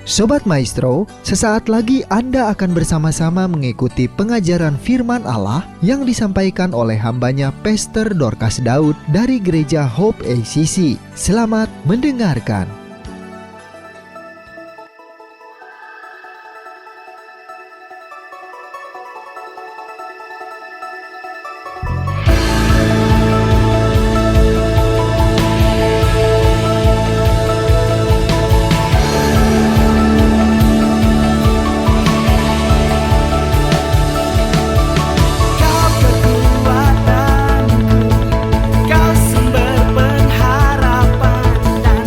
Sobat Maestro, sesaat lagi Anda akan bersama-sama mengikuti pengajaran firman Allah yang disampaikan oleh hambanya Pastor Dorcas Daud dari Gereja Hope ACC. Selamat mendengarkan. Kau sumber pengharapan dan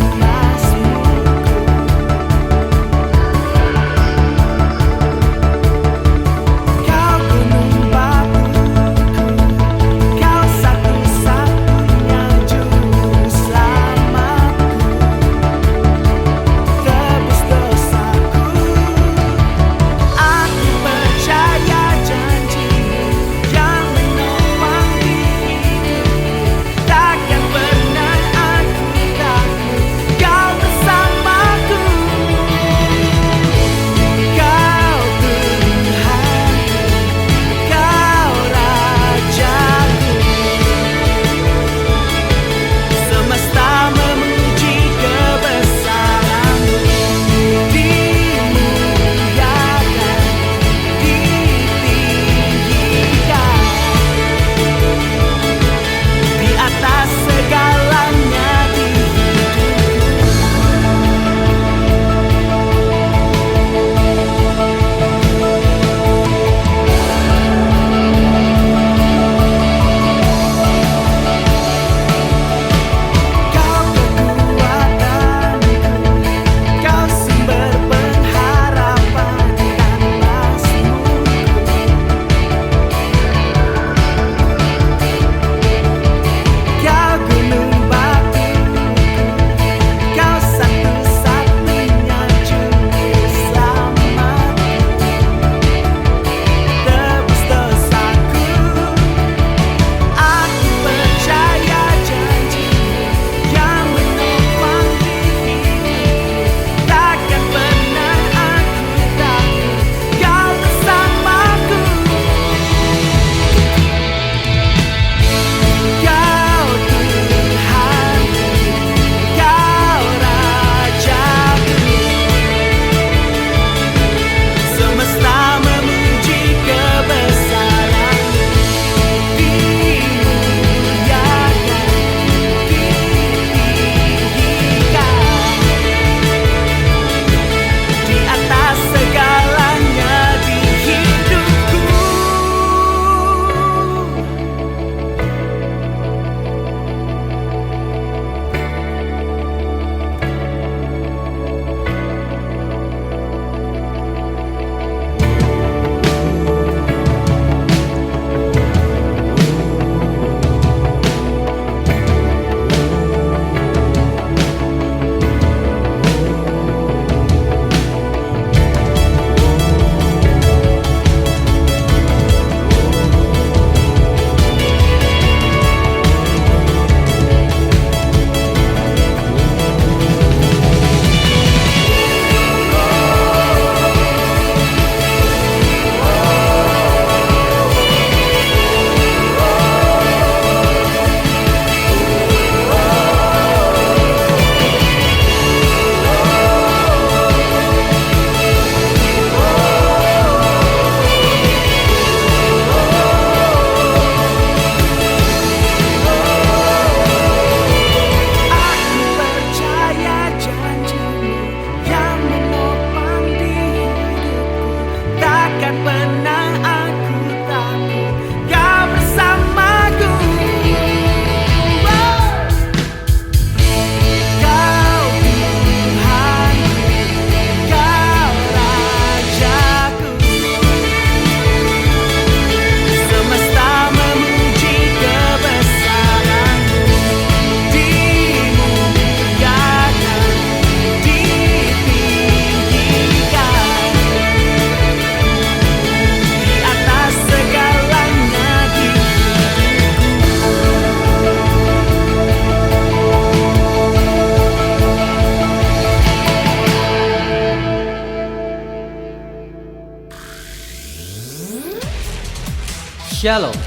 Shalom.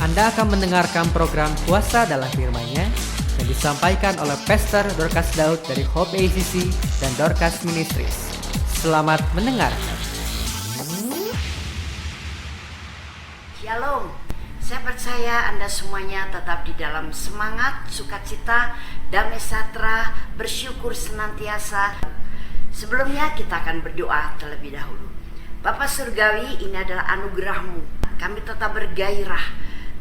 Anda akan mendengarkan program Kuasa dalam Firman-Nya yang disampaikan oleh Pastor Dorcas Daud dari Hope ACC dan Dorcas Ministries. Selamat mendengarkan. Shalom. Saya percaya Anda semuanya tetap di dalam semangat, sukacita, damai sejahtera, bersyukur senantiasa. Sebelumnya kita akan berdoa terlebih dahulu. Bapa Surgawi, ini adalah anugerah-Mu. Kami tetap bergairah.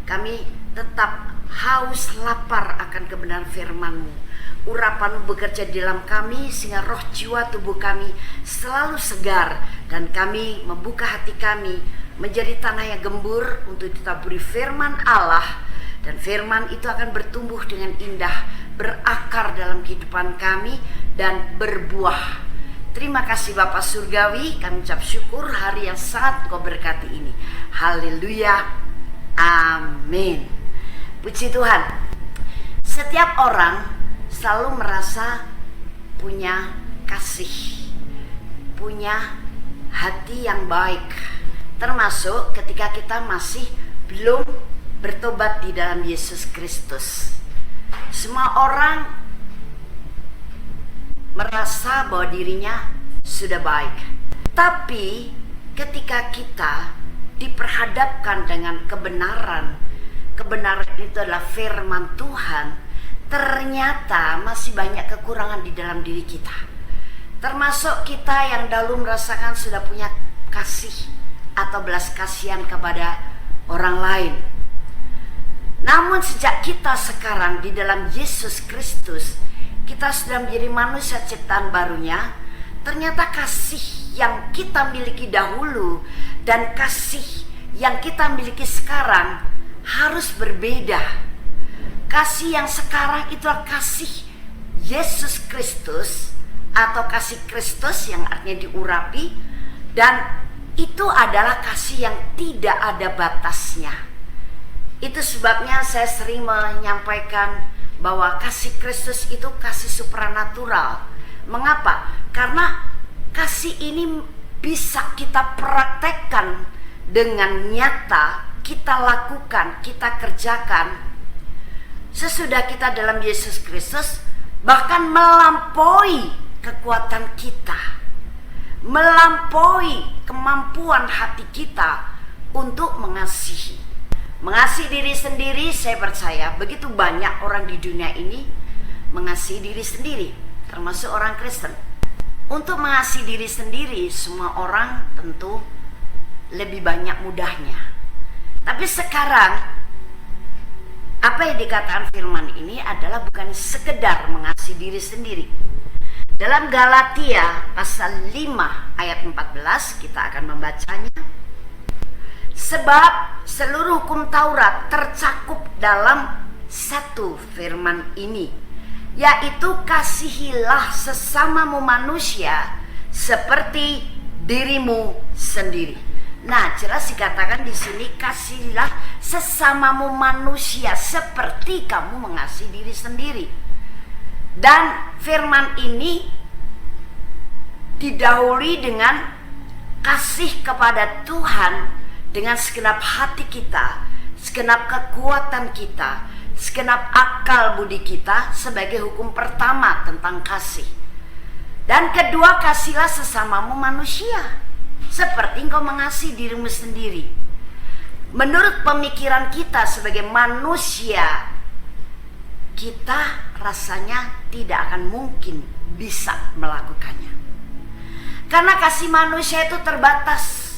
Kami tetap haus lapar akan kebenaran firman-Mu. Urapan-Mu bekerja di dalam kami sehingga roh jiwa tubuh kami selalu segar. Dan kami membuka hati kami menjadi tanah yang gembur untuk ditaburi firman Allah. Dan firman itu akan bertumbuh dengan indah, berakar dalam kehidupan kami dan berbuah. Terima kasih Bapak Surgawi, kami ucap syukur hari yang sangat Kau berkati ini. Haleluya. Amin. Puji Tuhan. Setiap orang selalu merasa punya kasih, punya hati yang baik, termasuk ketika kita masih belum bertobat di dalam Yesus Kristus. Semua orang merasa bahwa dirinya sudah baik, tapi ketika kita diperhadapkan dengan kebenaran itu adalah firman Tuhan, ternyata masih banyak kekurangan di dalam diri kita. Termasuk kita yang dahulu merasakan sudah punya kasih atau belas kasihan kepada orang lain. Namun sejak kita sekarang di dalam Yesus Kristus, kita sudah menjadi manusia ciptaan barunya. Ternyata kasih yang kita miliki dahulu dan kasih yang kita miliki sekarang harus berbeda. Kasih yang sekarang itulah kasih Yesus Kristus atau kasih Kristus yang artinya diurapi, dan itu adalah kasih yang tidak ada batasnya. Itu sebabnya saya sering menyampaikan bahwa kasih Kristus itu kasih supranatural. Mengapa? Karena kasih ini bisa kita praktekkan dengan nyata, kita lakukan, kita kerjakan sesudah kita dalam Yesus Kristus, bahkan melampaui kekuatan kita, melampaui kemampuan hati kita untuk mengasihi. Mengasihi diri sendiri, saya percaya begitu banyak orang di dunia ini mengasihi diri sendiri, termasuk orang Kristen. Untuk mengasihi diri sendiri, semua orang tentu lebih banyak mudahnya. Tapi sekarang, apa yang dikatakan firman ini adalah bukan sekedar mengasihi diri sendiri. Dalam Galatia pasal 5 ayat 14, kita akan membacanya. Sebab seluruh hukum Taurat tercakup dalam satu firman ini, yaitu kasihilah sesamamu manusia seperti dirimu sendiri. Nah, jelas dikatakan di sini kasihilah sesamamu manusia seperti kamu mengasihi diri sendiri. Dan firman ini didahului dengan kasih kepada Tuhan dengan segenap hati kita, segenap kekuatan kita, segenap akal budi kita sebagai hukum pertama tentang kasih. Dan kedua, kasihlah sesamamu manusia seperti engkau mengasihi dirimu sendiri. Menurut pemikiran kita sebagai manusia, kita rasanya tidak akan mungkin bisa melakukannya. Karena kasih manusia itu terbatas.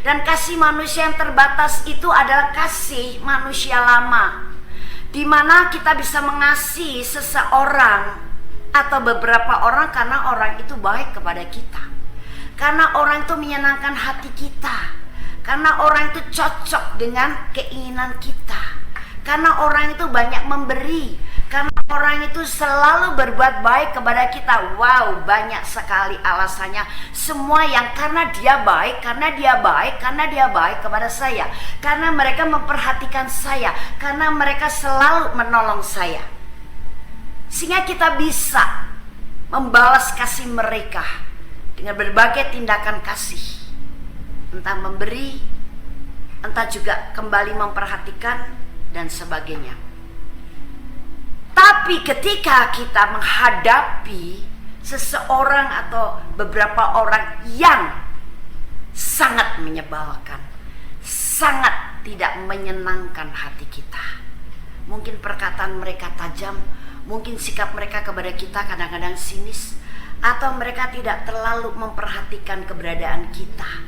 Dan kasih manusia yang terbatas itu adalah kasih manusia lama, di mana kita bisa mengasihi seseorang atau beberapa orang karena orang itu baik kepada kita, karena orang itu menyenangkan hati kita, karena orang itu cocok dengan keinginan kita, karena orang itu banyak memberi, karena orang itu selalu berbuat baik kepada kita. Wow, banyak sekali alasannya. Semua yang karena dia baik, karena dia baik, karena dia baik kepada saya, karena mereka memperhatikan saya, karena mereka selalu menolong saya, sehingga kita bisa membalas kasih mereka dengan berbagai tindakan kasih, entah memberi entah juga kembali memperhatikan dan sebagainya. Tapi ketika kita menghadapi seseorang atau beberapa orang yang sangat menyebalkan, sangat tidak menyenangkan hati kita, mungkin perkataan mereka tajam, mungkin sikap mereka kepada kita kadang-kadang sinis, atau mereka tidak terlalu memperhatikan keberadaan kita,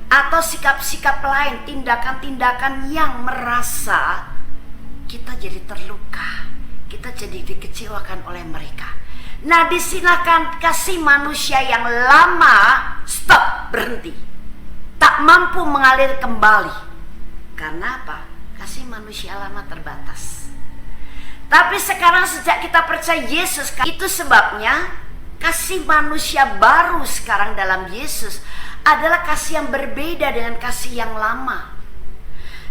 atau sikap-sikap lain, tindakan-tindakan yang merasa kita jadi terluka, kita jadi dikecewakan oleh mereka. Nah, disinilah kasih manusia yang lama stop, berhenti, tak mampu mengalir kembali. Karena apa? Kasih manusia lama terbatas. Tapi sekarang sejak kita percaya Yesus, itu sebabnya kasih manusia baru sekarang dalam Yesus adalah kasih yang berbeda dengan kasih yang lama.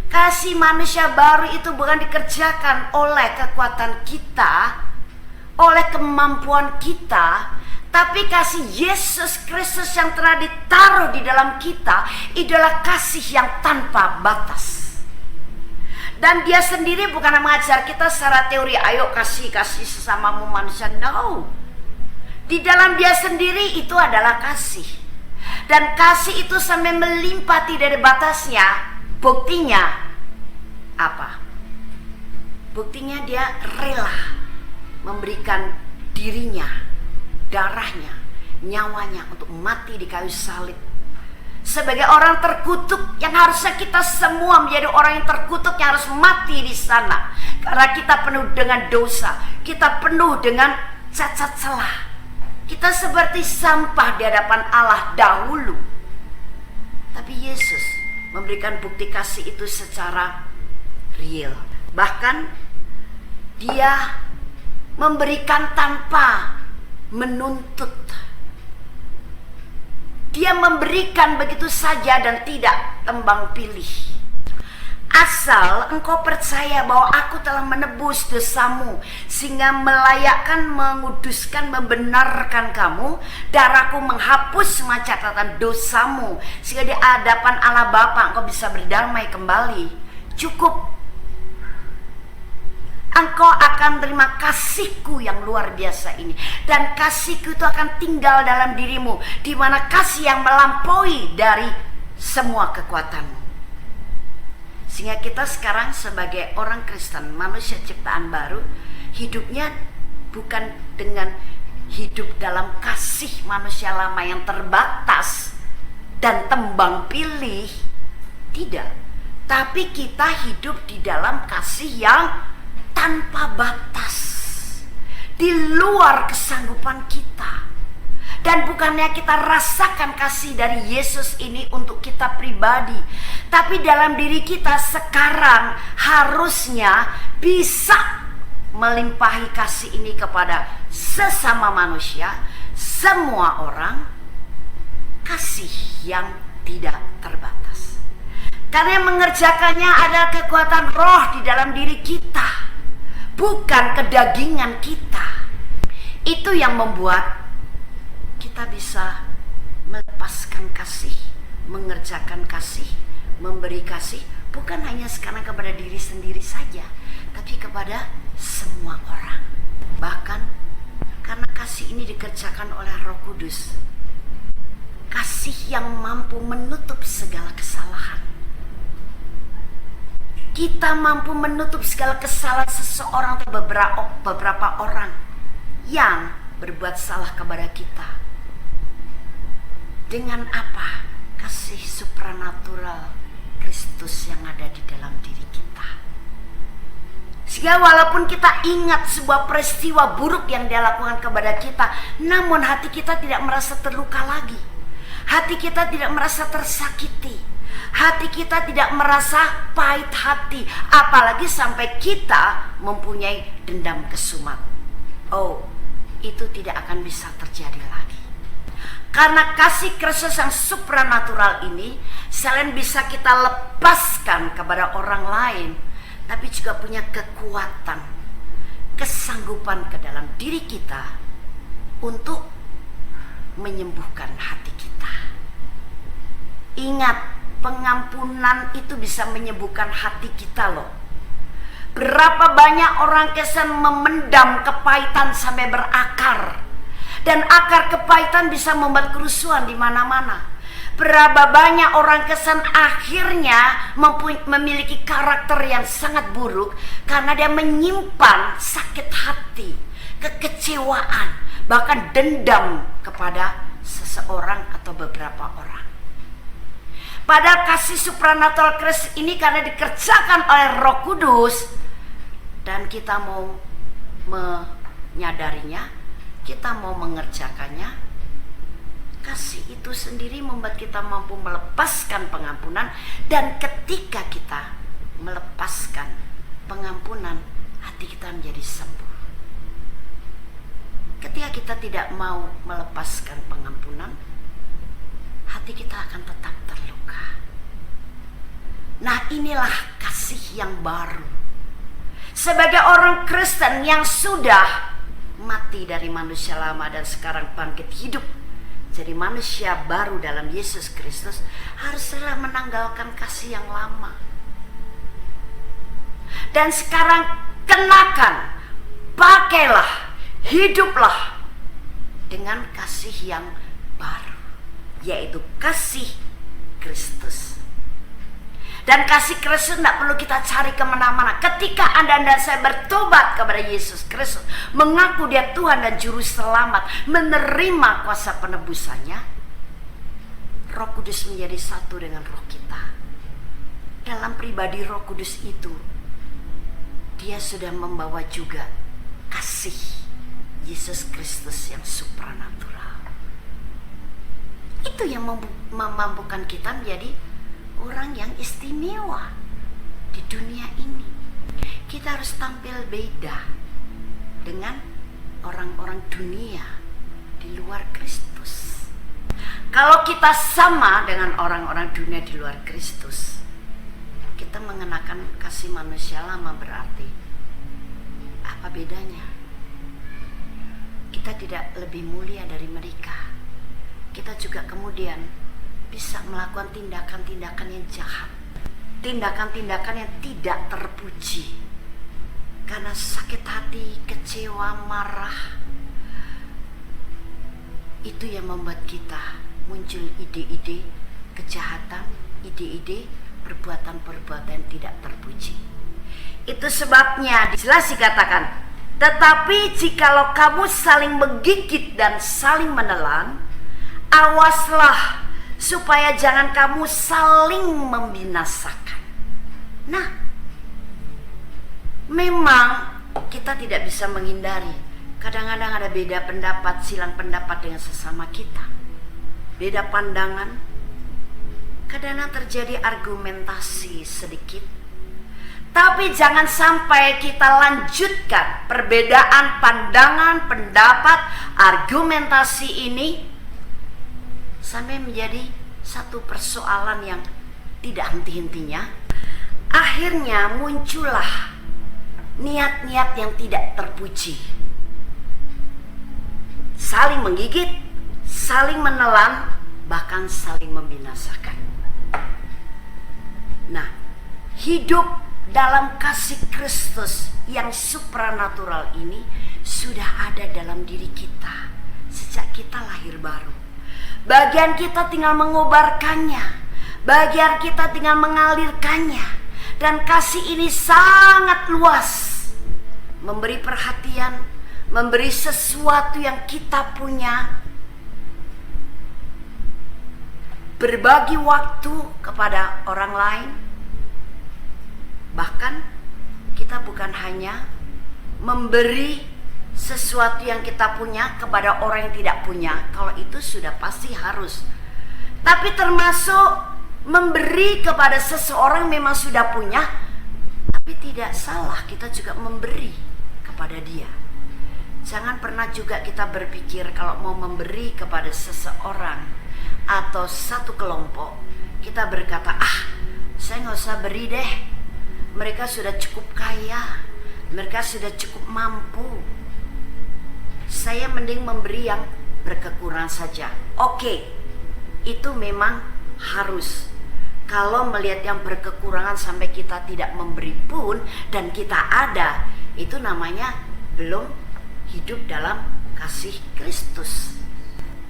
Kasih manusia baru itu bukan dikerjakan oleh kekuatan kita, oleh kemampuan kita, tapi kasih Yesus Kristus yang telah ditaruh di dalam kita adalah kasih yang tanpa batas. Dan dia sendiri bukan mengajar kita secara teori, ayo kasih sesamamu manusia. No. Di dalam dia sendiri itu adalah kasih. Dan kasih itu sampai melimpah tidak ada batasnya. Buktinya apa? Buktinya dia rela memberikan dirinya, darahnya, nyawanya untuk mati di kayu salib. Sebagai orang terkutuk yang harusnya kita semua menjadi orang yang terkutuk yang harus mati di sana. Karena kita penuh dengan dosa, kita penuh dengan cacat celah. Kita seperti sampah di hadapan Allah dahulu. Tapi Yesus memberikan bukti kasih itu secara real. Bahkan dia memberikan tanpa menuntut. Dia memberikan begitu saja dan tidak tembang pilih. Asal engkau percaya bahwa aku telah menebus dosamu, sehingga melayakkan, menguduskan, membenarkan kamu. Darahku menghapus semua catatan dosamu, sehingga di hadapan Allah Bapa engkau bisa berdamai kembali. Cukup. Engkau akan terima kasihku yang luar biasa ini. Dan kasihku itu akan tinggal dalam dirimu, di mana kasih yang melampaui dari semua kekuatanmu. Sehingga kita sekarang sebagai orang Kristen, manusia ciptaan baru, hidupnya bukan dengan hidup dalam kasih manusia lama yang terbatas dan tembang pilih. Tidak. Tapi kita hidup di dalam kasih yang tanpa batas, di luar kesanggupan kita. Dan bukannya kita rasakan kasih dari Yesus ini untuk kita pribadi, tapi dalam diri kita sekarang harusnya bisa melimpahi kasih ini kepada sesama manusia, semua orang, kasih yang tidak terbatas. Karena yang mengerjakannya adalah kekuatan roh di dalam diri kita, bukan kedagingan kita. Itu yang membuat kita bisa melepaskan kasih, mengerjakan kasih, memberi kasih, bukan hanya sekarang kepada diri sendiri saja, tapi kepada semua orang. Bahkan karena kasih ini dikerjakan oleh Roh Kudus, kasih yang mampu menutup segala kesalahan. Kita mampu menutup segala kesalahan seseorang atau beberapa orang yang berbuat salah kepada kita. Dengan apa? Kasih supranatural Kristus yang ada di dalam diri kita. Sehingga walaupun kita ingat sebuah peristiwa buruk yang dia lakukan kepada kita, namun hati kita tidak merasa terluka lagi. Hati kita tidak merasa tersakiti. Hati kita tidak merasa pahit hati, apalagi sampai kita mempunyai dendam kesumat. Oh, itu tidak akan bisa terjadi lagi. Karena kasih Kristus yang supranatural ini selain bisa kita lepaskan kepada orang lain, tapi juga punya kekuatan, kesanggupan ke dalam diri kita untuk menyembuhkan hati kita. Ingat, pengampunan itu bisa menyembuhkan hati kita loh. Berapa banyak orang Kristen memendam kepahitan sampai berakar. Dan akar kepahitan bisa membuat kerusuhan di mana-mana. Berapa banyak orang Kristen akhirnya memiliki karakter yang sangat buruk karena dia menyimpan sakit hati, kekecewaan, bahkan dendam kepada seseorang atau beberapa orang. Padahal kasih supranatural Kristus ini karena dikerjakan oleh Roh Kudus dan kita mau menyadarinya, kita mau mengerjakannya. Kasih itu sendiri membuat kita mampu melepaskan pengampunan, dan ketika kita melepaskan pengampunan, hati kita menjadi sembuh. Ketika kita tidak mau melepaskan pengampunan, hati kita akan tetap terluka. Nah, inilah kasih yang baru. Sebagai orang Kristen yang sudah mati dari manusia lama dan sekarang bangkit hidup jadi manusia baru dalam Yesus Kristus, haruslah menanggalkan kasih yang lama. Dan sekarang kenakan, pakailah, hiduplah dengan kasih yang baru, yaitu kasih Kristus. Dan kasih Kristus tidak perlu kita cari kemana-mana. Ketika Anda dan saya bertobat kepada Yesus Kristus, mengaku Dia Tuhan dan Juru Selamat, menerima kuasa penebusannya, Roh Kudus menjadi satu dengan roh kita. Dalam pribadi Roh Kudus itu, Dia sudah membawa juga kasih Yesus Kristus yang supranatural. Itu yang memampukan kita menjadi orang yang istimewa di dunia ini. Kita harus tampil beda dengan orang-orang dunia di luar Kristus. Kalau kita sama dengan orang-orang dunia di luar Kristus, kita mengenakan kasih manusia lama, berarti apa bedanya? Kita tidak lebih mulia dari mereka. Kita juga kemudian bisa melakukan tindakan-tindakan yang jahat, tindakan-tindakan yang tidak terpuji. Karena sakit hati, kecewa, marah, itu yang membuat kita muncul ide-ide kejahatan, ide-ide perbuatan-perbuatan yang tidak terpuji. Itu sebabnya jelas dikatakan, tetapi jikalau kamu saling menggigit dan saling menelan, awaslah supaya jangan kamu saling membinasakan. Nah, memang kita tidak bisa menghindari. Kadang-kadang ada beda pendapat, silang pendapat dengan sesama kita, beda pandangan. Kadang-kadang terjadi argumentasi sedikit. Tapi jangan sampai kita lanjutkan perbedaan pandangan, pendapat, argumentasi ini sampai menjadi satu persoalan yang tidak henti-hentinya. Akhirnya muncullah niat-niat yang tidak terpuji. Saling menggigit, saling menelan, bahkan saling membinasakan. Nah, hidup dalam kasih Kristus yang supranatural ini sudah ada dalam diri kita sejak kita lahir baru. Bagian kita tinggal mengobarkannya, bagian kita tinggal mengalirkannya. Dan kasih ini sangat luas, memberi perhatian, memberi sesuatu yang kita punya, berbagi waktu kepada orang lain. Bahkan kita bukan hanya memberi sesuatu yang kita punya kepada orang yang tidak punya, kalau itu sudah pasti harus. Tapi termasuk memberi kepada seseorang memang sudah punya, tapi tidak salah kita juga memberi kepada dia. Jangan pernah juga kita berpikir kalau mau memberi kepada seseorang atau satu kelompok, kita berkata, saya nggak usah beri deh, mereka sudah cukup kaya, mereka sudah cukup mampu, saya mending memberi yang berkekurangan saja. Oke, itu memang harus. Kalau melihat yang berkekurangan sampai kita tidak memberi pun dan kita ada, itu namanya belum hidup dalam kasih Kristus.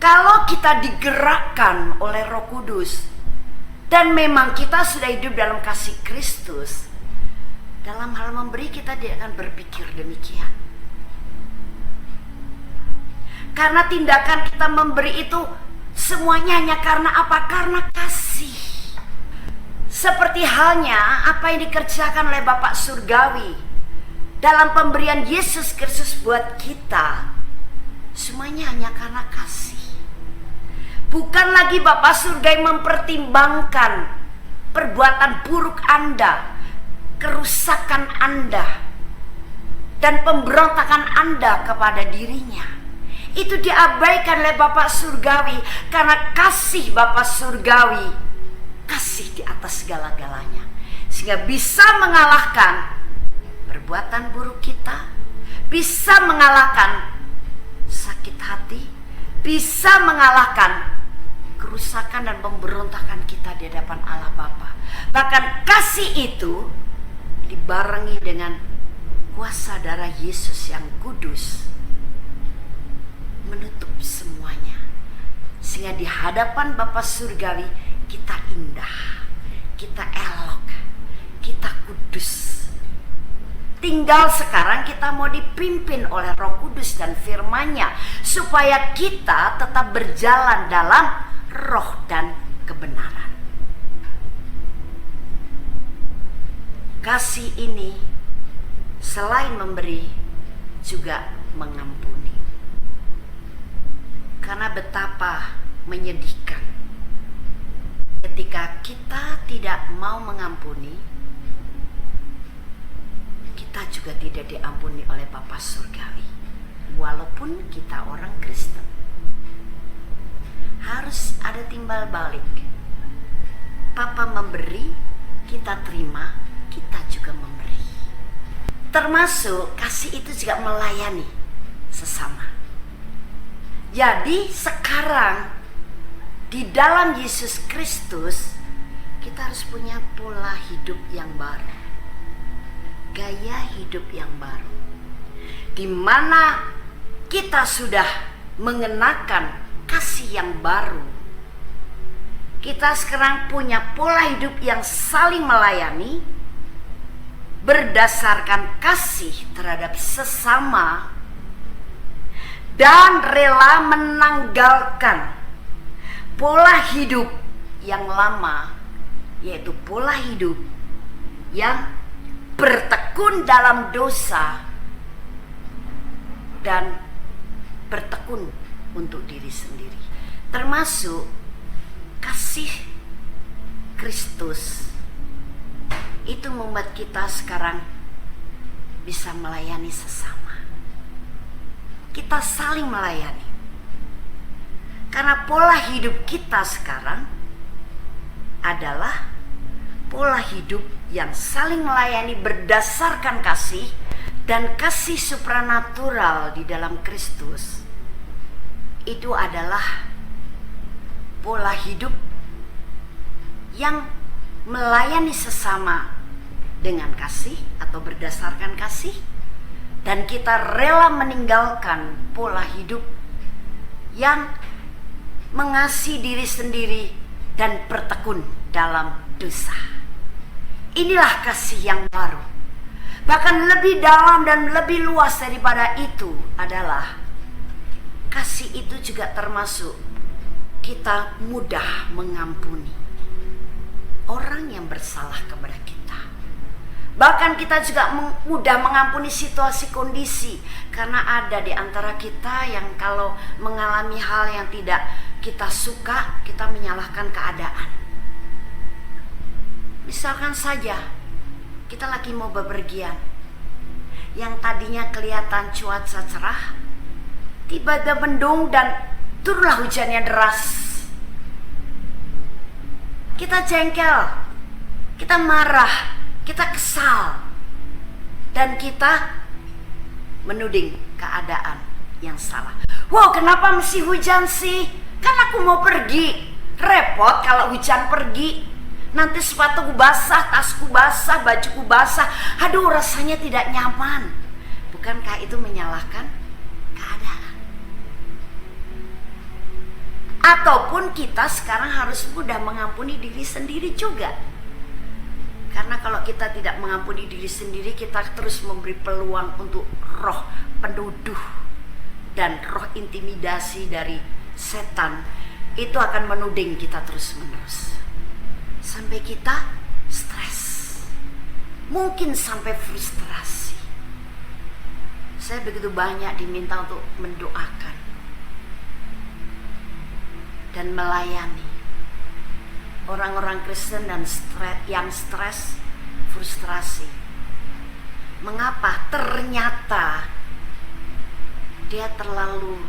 Kalau kita digerakkan oleh Roh Kudus dan memang kita sudah hidup dalam kasih Kristus, dalam hal memberi kita tidak akan berpikir demikian. Karena tindakan kita memberi itu semuanya hanya karena apa? Karena kasih. Seperti halnya apa yang dikerjakan oleh Bapak Surgawi dalam pemberian Yesus Kristus buat kita, semuanya hanya karena kasih. Bukan lagi Bapak Surgawi mempertimbangkan perbuatan buruk Anda, kerusakan Anda, dan pemberontakan Anda kepada dirinya. Itu diabaikan oleh Bapak Surgawi karena kasih Bapak Surgawi, kasih di atas segala-galanya, sehingga bisa mengalahkan perbuatan buruk kita, bisa mengalahkan sakit hati, bisa mengalahkan kerusakan dan pemberontakan kita di hadapan Allah Bapa. Bahkan kasih itu dibarengi dengan kuasa darah Yesus yang kudus menutup semuanya, sehingga di hadapan Bapa Surgawi kita indah, kita elok, kita kudus. Tinggal sekarang kita mau dipimpin oleh Roh Kudus dan firman-Nya supaya kita tetap berjalan dalam roh dan kebenaran. Kasih ini selain memberi juga mengampuni. Karena betapa menyedihkan ketika kita tidak mau mengampuni, kita juga tidak diampuni oleh Bapa Surgawi. Walaupun kita orang Kristen, harus ada timbal balik. Papa memberi, kita terima, kita juga memberi. Termasuk kasih itu juga melayani sesama. Jadi sekarang di dalam Yesus Kristus kita harus punya pola hidup yang baru, gaya hidup yang baru, di mana kita sudah mengenakan kasih yang baru. Kita sekarang punya pola hidup yang saling melayani berdasarkan kasih terhadap sesama dan rela menanggalkan pola hidup yang lama, yaitu pola hidup yang bertekun dalam dosa dan bertekun untuk diri sendiri. Termasuk kasih Kristus itu membuat kita sekarang bisa melayani sesama. Kita saling melayani. Karena pola hidup kita sekarang adalah pola hidup yang saling melayani berdasarkan kasih dan kasih supranatural di dalam Kristus. Itu adalah pola hidup yang melayani sesama dengan kasih atau berdasarkan kasih, dan kita rela meninggalkan pola hidup yang mengasihi diri sendiri dan bertekun dalam dosa. Inilah kasih yang baru. Bahkan lebih dalam dan lebih luas daripada itu adalah kasih itu juga termasuk kita mudah mengampuni orang yang bersalah kepada kita. Bahkan kita juga mudah mengampuni situasi kondisi, karena ada di antara kita yang kalau mengalami hal yang tidak kita suka, kita menyalahkan keadaan. Misalkan saja kita lagi mau bepergian, yang tadinya kelihatan cuaca cerah, tiba-tiba mendung dan turunlah hujannya deras. Kita jengkel, kita marah, kita kesal, dan kita menuding keadaan yang salah. Wow, kenapa mesti hujan sih? Kan aku mau pergi. Repot kalau hujan pergi. Nanti sepatuku basah, tasku basah, bajuku basah. Aduh, rasanya tidak nyaman. Bukankah itu menyalahkan keadaan? Ataupun kita sekarang harus mudah mengampuni diri sendiri juga. Karena kalau kita tidak mengampuni diri sendiri, kita terus memberi peluang untuk roh penuduh dan roh intimidasi dari setan itu akan menuding kita terus-menerus. Sampai kita stres. Mungkin sampai frustrasi. Saya begitu banyak diminta untuk mendoakan dan melayani orang-orang Kristen yang stres, frustrasi. Mengapa? Ternyata dia terlalu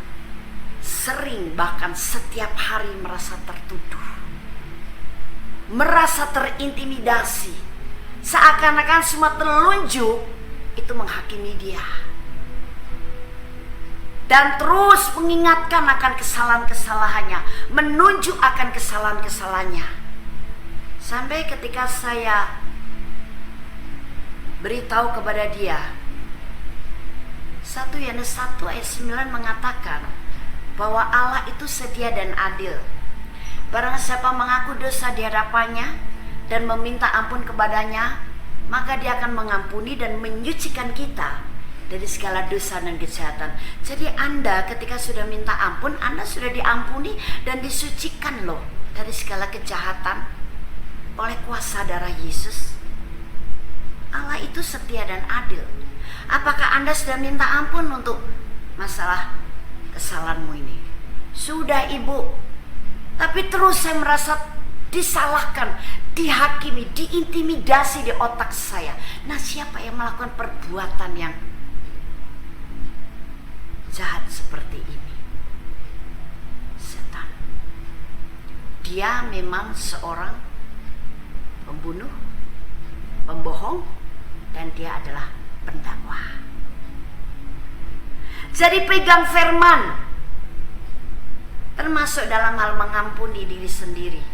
sering, bahkan setiap hari merasa tertuduh, merasa terintimidasi, seakan-akan semua telunjuk itu menghakimi dia, dan terus mengingatkan akan kesalahan-kesalahannya, menunjuk akan kesalahan-kesalahannya. Sampai ketika saya beritahu kepada dia, 1 Yohanes 1 ayat 9 mengatakan bahwa Allah itu setia dan adil. Barang siapa mengaku dosa di hadapannya dan meminta ampun kepadanya, maka dia akan mengampuni dan menyucikan kita dari segala dosa dan kejahatan. Jadi Anda ketika sudah minta ampun, Anda sudah diampuni dan disucikan loh dari segala kejahatan oleh kuasa darah Yesus. Allah itu setia dan adil. Apakah Anda sudah minta ampun untuk masalah kesalahanmu ini? Sudah, Ibu. Tapi terus saya merasa disalahkan, dihakimi, diintimidasi di otak saya. Nah, siapa yang melakukan perbuatan yang jahat seperti ini? Setan. Dia memang seorang pembunuh, pembohong, dan dia adalah pendakwah. Jadi pegang firman, termasuk dalam hal mengampuni diri sendiri.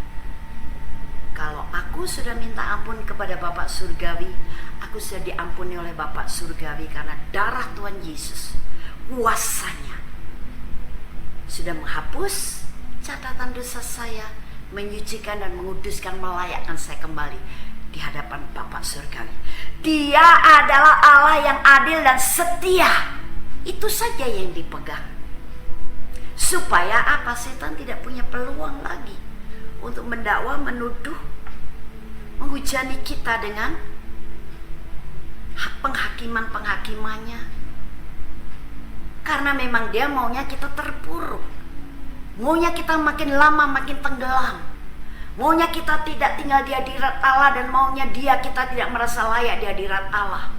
Kalau aku sudah minta ampun kepada Bapak Surgawi, aku sudah diampuni oleh Bapak Surgawi karena darah Tuhan Yesus, kuasanya sudah menghapus catatan dosa saya, menyucikan dan menguduskan, melayakkan saya kembali di hadapan Bapak Surgawi. Dia adalah Allah yang adil dan setia. Itu saja yang dipegang. Supaya apa? Setan tidak punya peluang lagi untuk mendakwa, menuduh, menghujani kita dengan penghakiman-penghakimannya. Karena memang dia maunya kita terpuruk, maunya kita makin lama makin tenggelam, maunya kita tidak tinggal di hadirat Allah, dan maunya kita tidak merasa layak di hadirat Allah.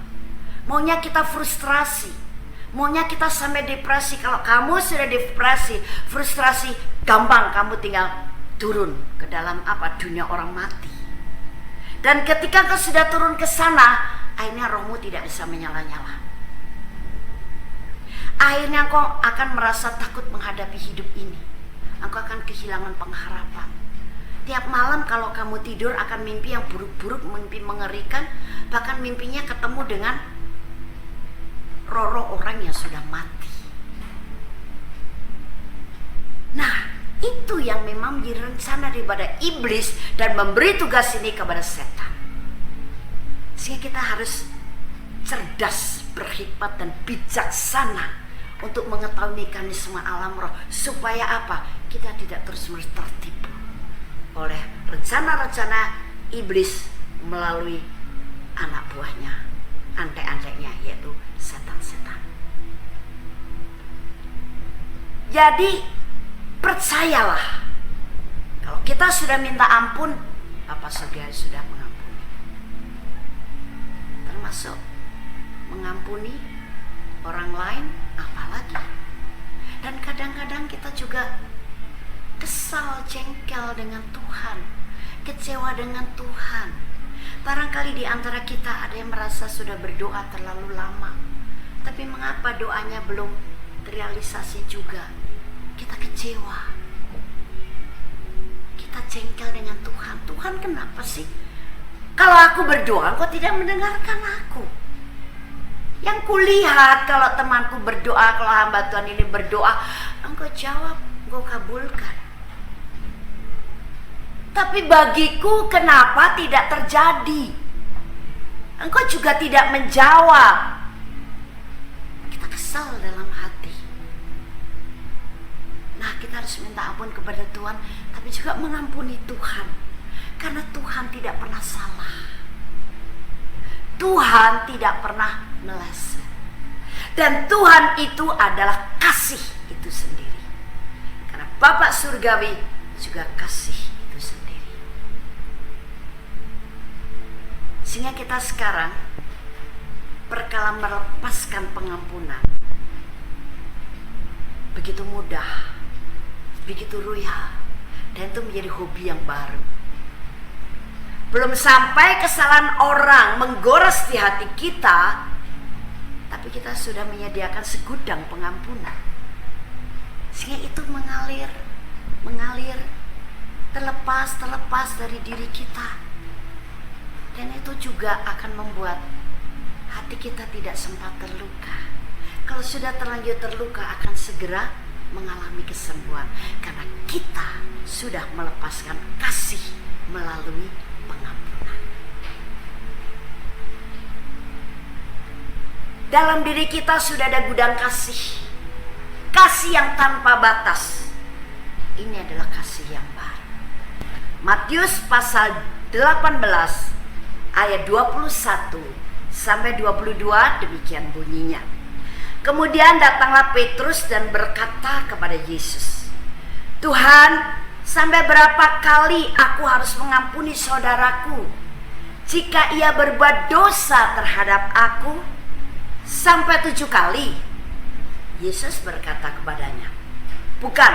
Maunya kita frustrasi, maunya kita sampai depresi. Kalau kamu sudah depresi, frustrasi, gampang kamu tinggal turun ke dalam dunia orang mati. Dan ketika kau sudah turun ke sana, akhirnya rohmu tidak bisa menyala-nyala. Akhirnya kau akan merasa takut menghadapi hidup ini. Engkau akan kehilangan pengharapan. Tiap malam kalau kamu tidur akan mimpi yang buruk-buruk, mimpi mengerikan. Bahkan mimpinya ketemu dengan roh-roh orang yang sudah mati. Nah, itu yang memang menjadi rencana daripada iblis dan memberi tugas ini kepada setan. Sehingga kita harus cerdas, berhikmat dan bijaksana untuk mengetahui mekanisme alam roh. Supaya apa? Kita tidak terus-menerus tertipu oleh rencana-rencana iblis melalui anak buahnya, antek-anteknya, yaitu setan-setan. Jadi percayalah, kalau kita sudah minta ampun, Bapak Surgawi sudah mengampuni. Termasuk mengampuni orang lain, apalagi. Dan kadang-kadang kita juga kesal, jengkel dengan Tuhan, kecewa dengan Tuhan. Barangkali di antara kita ada yang merasa sudah berdoa terlalu lama, tapi mengapa doanya belum terrealisasi juga? Kita kecewa, kita jengkel dengan Tuhan. Tuhan kenapa sih? Kalau aku berdoa, Engkau tidak mendengarkan aku. Yang kulihat kalau temanku berdoa, kalau hamba Tuhan ini berdoa, Engkau jawab, Engkau kabulkan. Tapi bagiku kenapa tidak terjadi? Engkau juga tidak menjawab. Kita kesal dalam hati. Nah, kita harus minta ampun kepada Tuhan, tapi juga mengampuni Tuhan. Karena Tuhan tidak pernah salah. Tuhan tidak pernah meleset. Dan Tuhan itu adalah kasih itu sendiri. Karena Bapa Surgawi juga kasih itu sendiri. Sehingga kita sekarang perkala melepaskan pengampunan begitu mudah, begitu royal, dan itu menjadi hobi yang baru. Belum sampai kesalahan orang menggores di hati kita, tapi kita sudah menyediakan segudang pengampunan. Sehingga itu mengalir, terlepas dari diri kita. Dan itu juga akan membuat hati kita tidak sempat terluka. Kalau sudah terlanjur terluka, akan segera mengalami kesembuhan. Karena kita sudah melepaskan kasih melalui pengampunan. Dalam diri kita sudah ada gudang kasih. Kasih yang tanpa batas. Ini adalah kasih yang baru. Matius pasal 18 ayat 21 sampai 22 demikian bunyinya. Kemudian datanglah Petrus dan berkata kepada Yesus, Tuhan, sampai berapa kali aku harus mengampuni saudaraku jika ia berbuat dosa terhadap aku? Sampai 7 kali? Yesus berkata kepadanya, bukan,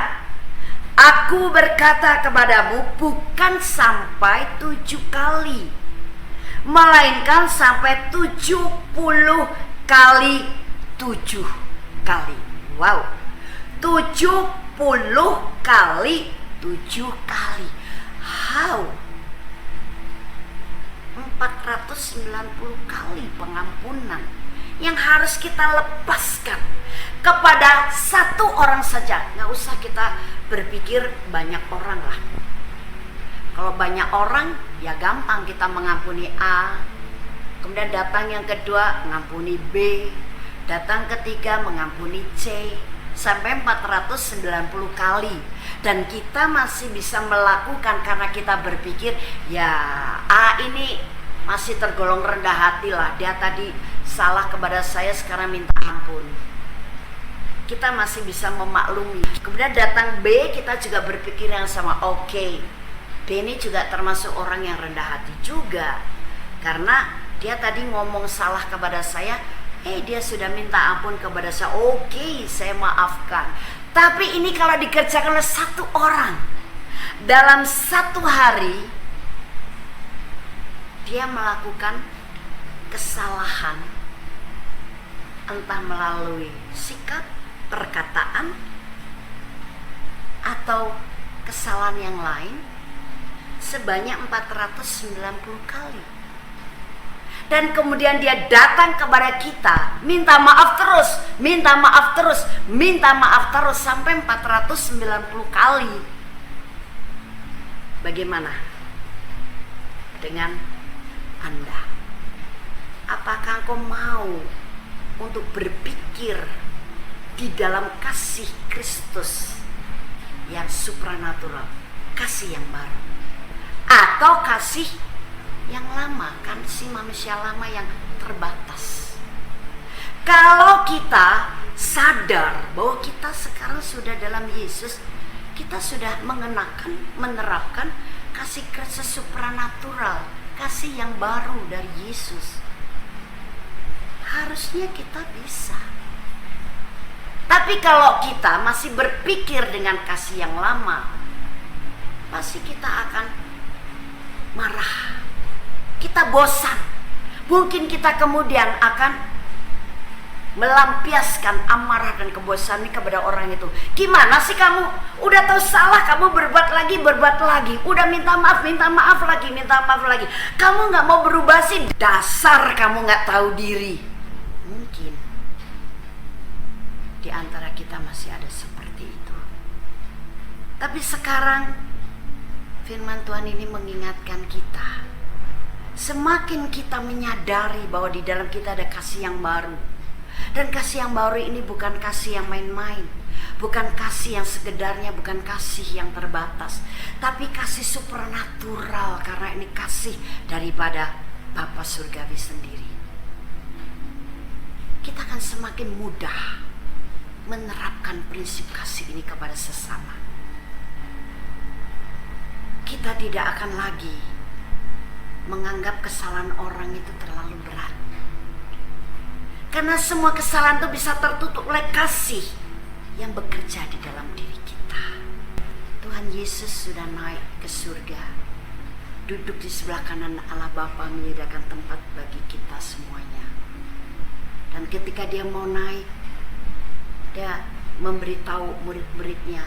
aku berkata kepadamu bukan sampai 7 kali, melainkan sampai 70 kali 7 kali. Wow, 70 kali 7 kali. How? 490 kali pengampunan yang harus kita lepaskan kepada satu orang saja. Nggak usah kita berpikir banyak orang lah. Kalau banyak orang ya gampang kita mengampuni A, kemudian datang yang kedua mengampuni B, datang ketiga mengampuni C, sampai 490 kali. Dan kita masih bisa melakukan karena kita berpikir ya A ini masih tergolong rendah hati lah, dia tadi salah kepada saya, sekarang minta ampun. Kita masih bisa memaklumi. Kemudian datang B, kita juga berpikir yang sama. Oke, B ini juga termasuk orang yang rendah hati juga, karena dia tadi ngomong salah kepada saya, dia sudah minta ampun kepada saya. Oke, saya maafkan. Tapi ini kalau dikerjakan oleh satu orang dalam satu hari, dia melakukan kesalahan entah melalui sikap, perkataan, atau kesalahan yang lain sebanyak 490 kali. Dan kemudian dia datang kepada kita, minta maaf terus, minta maaf terus, minta maaf terus sampai 490 kali. Bagaimana dengan Anda? Apakah engkau mau untuk berpikir di dalam kasih Kristus yang supranatural, kasih yang baru, atau kasih yang lama, kan si manusia lama yang terbatas? Kalau kita sadar bahwa kita sekarang sudah dalam Yesus, kita sudah menerapkan kasih Kristus supranatural, kasih yang baru dari Yesus. Harusnya kita bisa. Tapi kalau kita masih berpikir dengan kasih yang lama, pasti kita akan marah. Kita bosan. Mungkin kita kemudian akan melampiaskan amarah dan kebosanan kepada orang itu. Gimana sih kamu? Udah tahu salah, kamu berbuat lagi. Udah minta maaf lagi. Kamu nggak mau berubah sih? Dasar kamu nggak tahu diri. Mungkin di antara kita masih ada seperti itu. Tapi sekarang firman Tuhan ini mengingatkan kita. Semakin kita menyadari bahwa di dalam kita ada kasih yang baru. Dan kasih yang baru ini bukan kasih yang main-main. Bukan kasih yang sekedarnya, bukan kasih yang terbatas. Tapi kasih supernatural, karena ini kasih daripada Bapa Surgawi sendiri. Kita akan semakin mudah menerapkan prinsip kasih ini kepada sesama. Kita tidak akan lagi menganggap kesalahan orang itu terlalu berat. Karena semua kesalahan itu bisa tertutup oleh kasih yang bekerja di dalam diri kita. Tuhan Yesus sudah naik ke surga, duduk di sebelah kanan Allah Bapa, menyediakan tempat bagi kita semuanya. Dan ketika dia mau naik, dia memberitahu murid-muridnya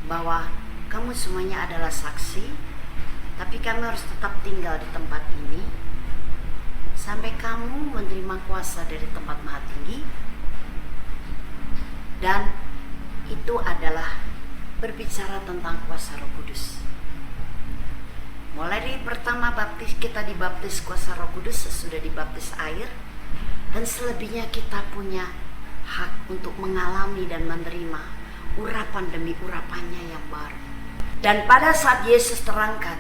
bahwa kamu semuanya adalah saksi, tapi kamu harus tetap tinggal di tempat ini sampai kamu menerima kuasa dari tempat Maha Tinggi. Dan itu adalah berbicara tentang kuasa Roh Kudus. Mulai dari pertama baptis, kita dibaptis kuasa Roh Kudus sesudah dibaptis air, dan selebihnya kita punya hak untuk mengalami dan menerima urapan demi urapannya yang baru. Dan pada saat Yesus terangkat,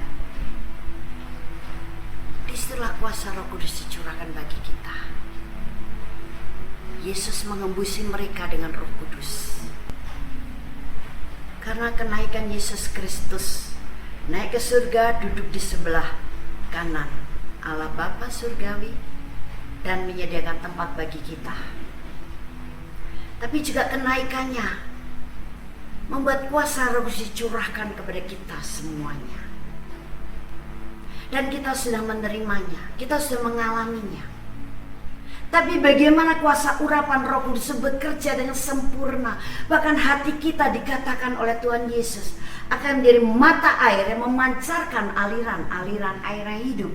disitulah kuasa Roh Kudus dicurahkan bagi kita. Yesus mengembusi mereka dengan Roh Kudus. Karena kenaikan Yesus Kristus, naik ke surga, duduk di sebelah kanan Allah Bapa Surgawi, dan menyediakan tempat bagi kita. Tapi juga kenaikannya membuat kuasa Roh Kudus dicurahkan kepada kita semuanya. Dan kita sudah menerimanya, kita sudah mengalaminya. Tapi bagaimana kuasa urapan Roh Kudus bekerja dengan sempurna. Bahkan hati kita dikatakan oleh Tuhan Yesus akan menjadi mata air yang memancarkan aliran-aliran air hidup.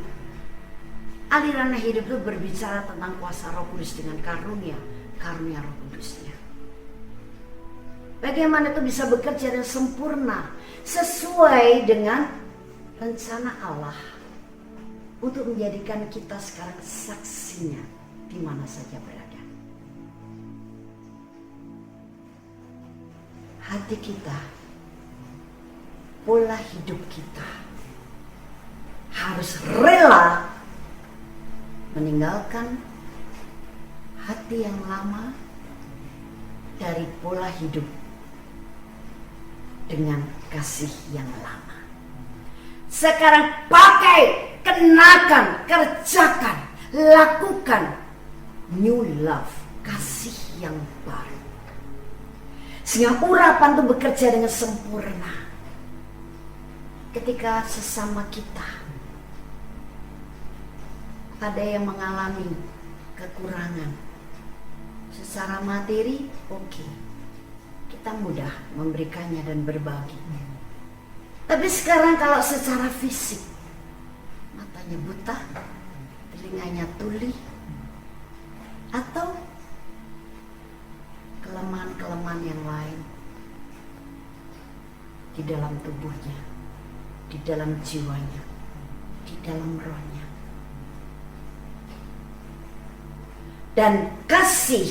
Aliran hidup itu berbicara tentang kuasa Roh Kudus dengan karunia Roh Kudusnya. Bagaimana itu bisa bekerja dengan sempurna sesuai dengan rencana Allah untuk menjadikan kita sekarang saksinya di mana saja berada. Hati kita, pola hidup kita harus rela meninggalkan hati yang lama dari pola hidup dengan kasih yang lama. Sekarang pakai, kenakan, kerjakan, lakukan new love, kasih yang baru. Sehingga urapan itu bekerja dengan sempurna. Ketika sesama kita ada yang mengalami kekurangan secara materi, oke, kita mudah memberikannya dan berbagi. Tapi sekarang kalau secara fisik, matanya buta, telinganya tuli, atau kelemahan-kelemahan yang lain di dalam tubuhnya, di dalam jiwanya, di dalam rohnya. Dan kasih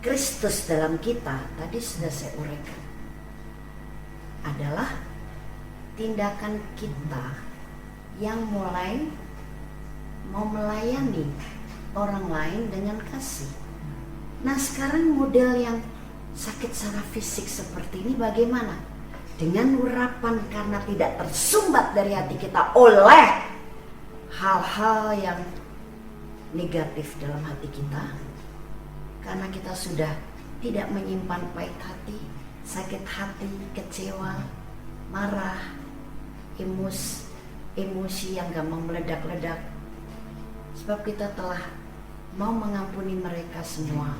Kristus dalam kita, tadi sudah saya uraikan, adalah tindakan kita yang mulai mau melayani orang lain dengan kasih. Nah sekarang model yang sakit secara fisik seperti ini bagaimana? Dengan urapan karena tidak tersumbat dari hati kita oleh hal-hal yang negatif dalam hati kita. Karena kita sudah tidak menyimpan pahit hati, sakit hati, kecewa, marah, emosi yang gampang meledak-ledak. Sebab kita telah mau mengampuni mereka semua,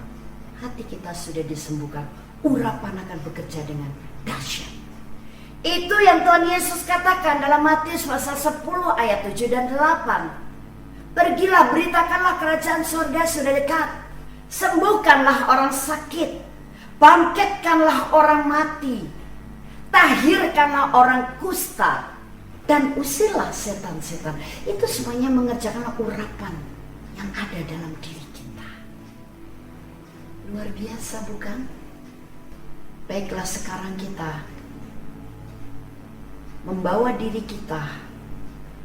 hati kita sudah disembuhkan. Urapan akan bekerja dengan dahsyat. Itu yang Tuhan Yesus katakan dalam Matius pasal 10 ayat 7 dan 8. Pergilah, beritakanlah kerajaan surga sudah dekat. Sembuhkanlah orang sakit, bangkitkanlah orang mati, tahirkanlah orang kusta, dan usirlah setan-setan. Itu semuanya mengerjakan urapan yang ada dalam diri kita. Luar biasa, bukan? Baiklah, sekarang kita membawa diri kita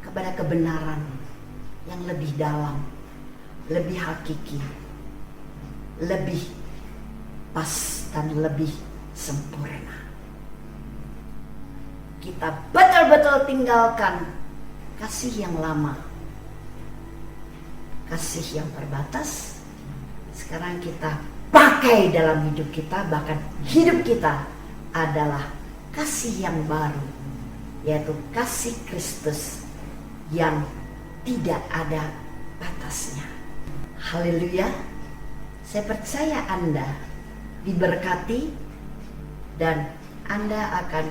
kepada kebenaran yang lebih dalam, lebih hakiki, lebih pas dan lebih sempurna. Kita betul-betul tinggalkan kasih yang lama, kasih yang terbatas. Sekarang kita pakai dalam hidup kita, bahkan hidup kita adalah kasih yang baru, yaitu kasih Kristus yang tidak ada batasnya. Haleluya. Saya percaya Anda diberkati dan Anda akan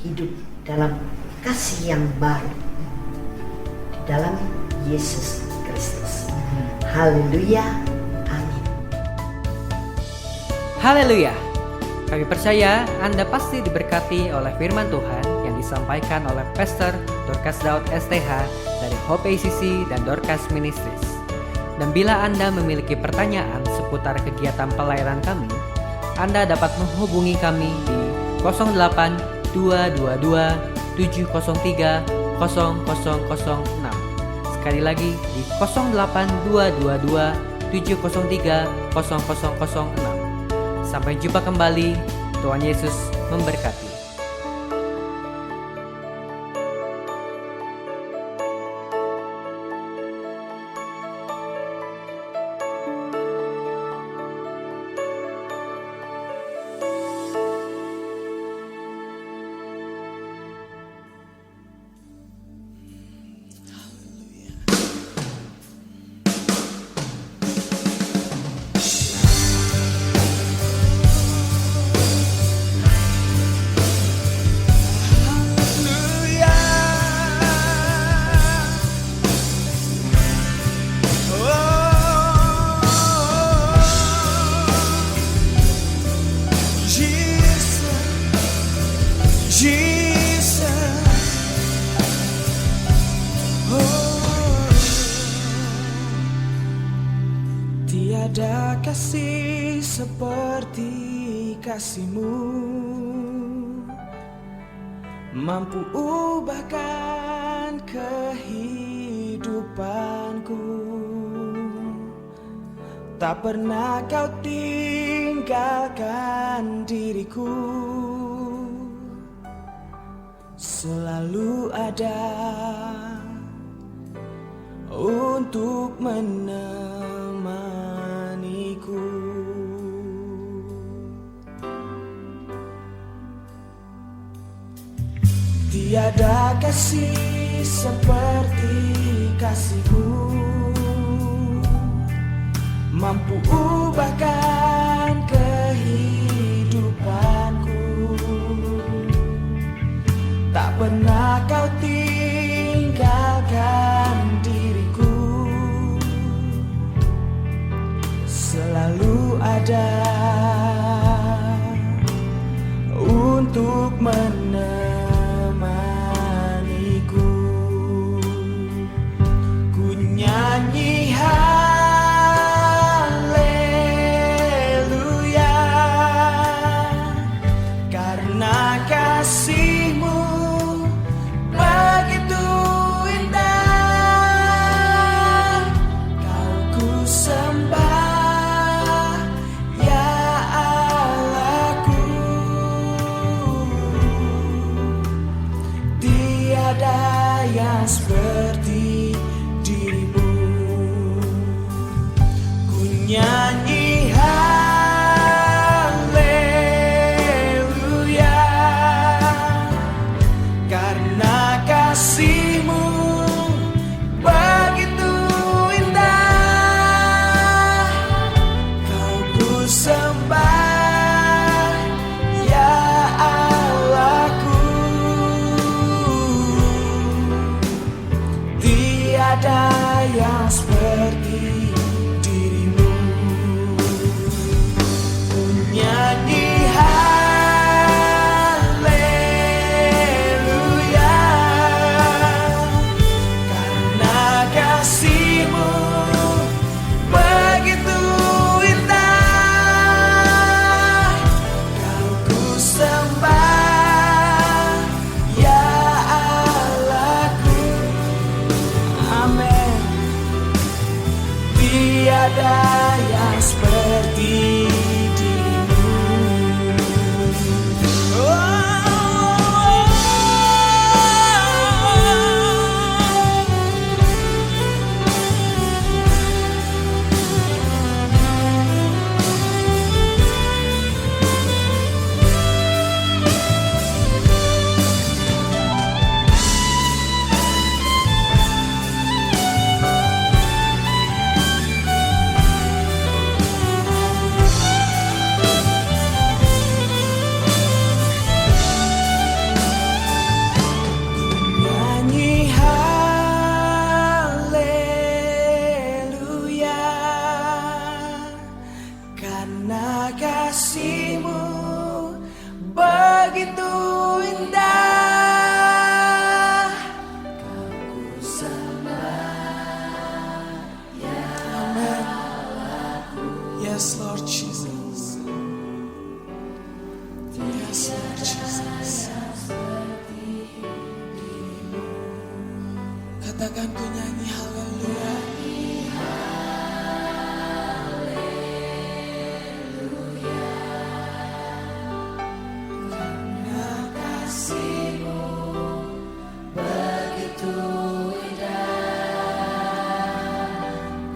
hidup dalam kasih yang baru di dalam Yesus Kristus. Haleluya. Amin. Haleluya. Kami percaya Anda pasti diberkati oleh firman Tuhan yang disampaikan oleh Pastor Dorcas Daud STH dari Hope ACC dan Dorcas Ministries. Dan bila Anda memiliki pertanyaan seputar kegiatan pelayanan kami, Anda dapat menghubungi kami di 08 222 703 0006. Sekali lagi di 08 222 703 0006. Sampai jumpa kembali. Tuhan Yesus memberkati. Tiada kasih seperti kasih-Mu, mampu ubahkan kehidupanku. Tak pernah Kau tinggalkan diriku, selalu ada untuk menemaniku. Tiada kasih seperti kasih-Mu, mampu ubahkan kehidupanku. Tak pernah Kau tinggalkan diriku, selalu ada untuk menemaniku. Ku nyanyi haleluya, karena kasih-Mu begitu indah. Kau ku sembah, ya Allahku. Tiada yang seperti diri-Mu. Ku nyanyi haleluya, karena kasih-Mu begitu indah. Takkan ku nyanyi haleluya. Karena kasih-Mu begitu indah.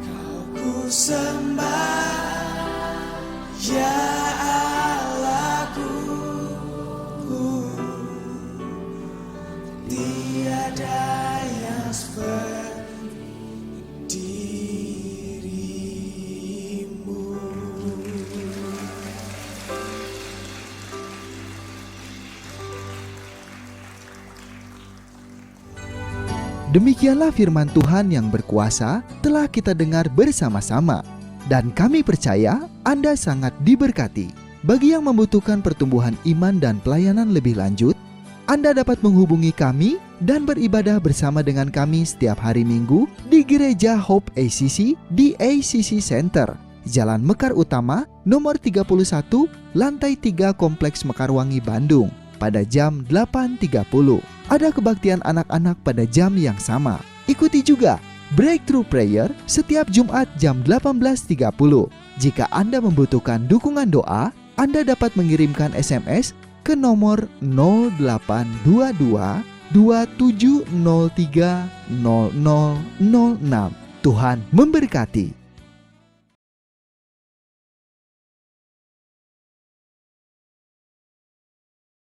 Kau ku sembah, ya Allahku. Tiada yang seperti dirimu. Demikianlah firman Tuhan yang berkuasa telah kita dengar bersama-sama. Dan kami percaya Anda sangat diberkati. Bagi yang membutuhkan pertumbuhan iman dan pelayanan lebih lanjut, Anda dapat menghubungi kami dan beribadah bersama dengan kami setiap hari Minggu di Gereja Hope ACC di ACC Center, Jalan Mekar Utama, nomor 31, lantai 3 Kompleks Mekarwangi, Bandung, pada jam 8.30. Ada kebaktian anak-anak pada jam yang sama. Ikuti juga Breakthrough Prayer setiap Jumat jam 18.30. Jika Anda membutuhkan dukungan doa, Anda dapat mengirimkan SMS ke nomor 0822 2703 0006. Tuhan memberkati.